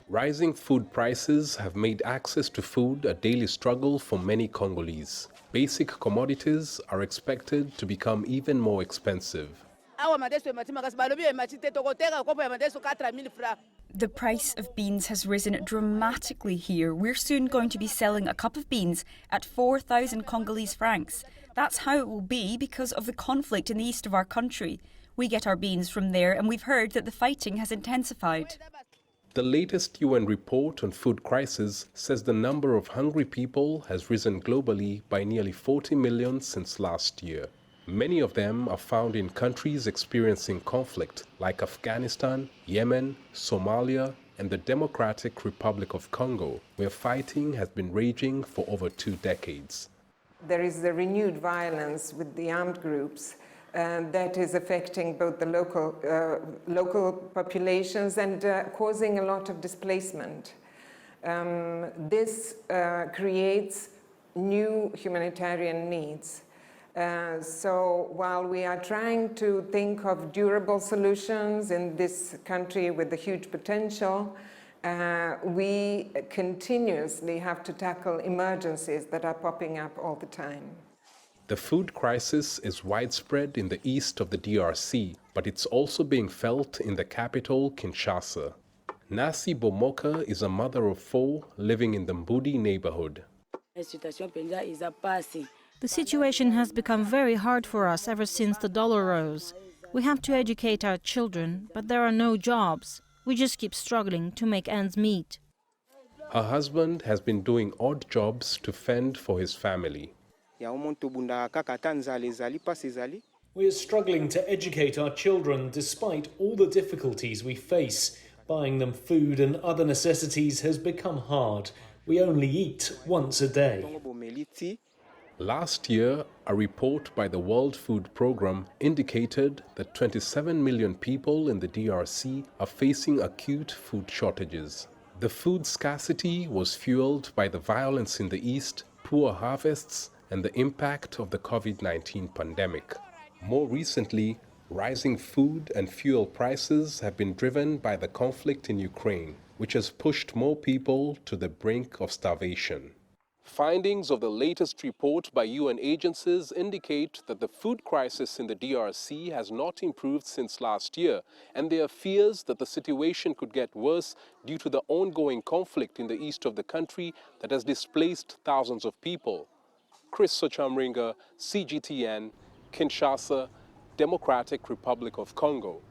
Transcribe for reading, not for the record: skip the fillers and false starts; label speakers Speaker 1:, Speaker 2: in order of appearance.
Speaker 1: Rising food prices have made access to food a daily struggle for many Congolese. Basic commodities are expected to become even more expensive.
Speaker 2: The price of beans has risen dramatically here. We're soon going to be selling a cup of beans at 4,000 Congolese francs. That's how it will be because of the conflict in the east of our country. We get our beans from there, and we've heard that the fighting has intensified.
Speaker 1: The latest UN report on food crisis says the number of hungry people has risen globally by nearly 40 million since last year. Many of them are found in countries experiencing conflict like Afghanistan, Yemen, Somalia, and the Democratic Republic of Congo, where fighting has been raging for over 2 decades.
Speaker 3: There is the renewed violence with the armed groups that is affecting both the local populations and causing a lot of displacement. This creates new humanitarian needs. So while we are trying to think of durable solutions in this country with a huge potential, we continuously have to tackle emergencies that are popping up all the time.
Speaker 1: The food crisis is widespread in the east of the DRC, but it's also being felt in the capital, Kinshasa. Nasi Bomoka is a mother of 4 living in the Mbudi neighborhood.
Speaker 4: The situation has become very hard for us ever since the dollar rose. We have to educate our children, but there are no jobs. We just keep struggling to make ends meet.
Speaker 1: Her husband has been doing odd jobs to fend for his family.
Speaker 5: We are struggling to educate our children despite all the difficulties we face. Buying them food and other necessities has become hard. We only eat once a day.
Speaker 1: Last year, a report by the World Food Programme indicated that 27 million people in the DRC are facing acute food shortages. The food scarcity was fueled by the violence in the east, poor harvests, and the impact of the COVID-19 pandemic. More recently, rising food and fuel prices have been driven by the conflict in Ukraine, which has pushed more people to the brink of starvation. Findings of the latest report by UN agencies indicate that the food crisis in the DRC has not improved since last year, and there are fears that the situation could get worse due to the ongoing conflict in the east of the country that has displaced thousands of people. Ocamringa, CGTN, Kinshasa, Democratic Republic of Congo.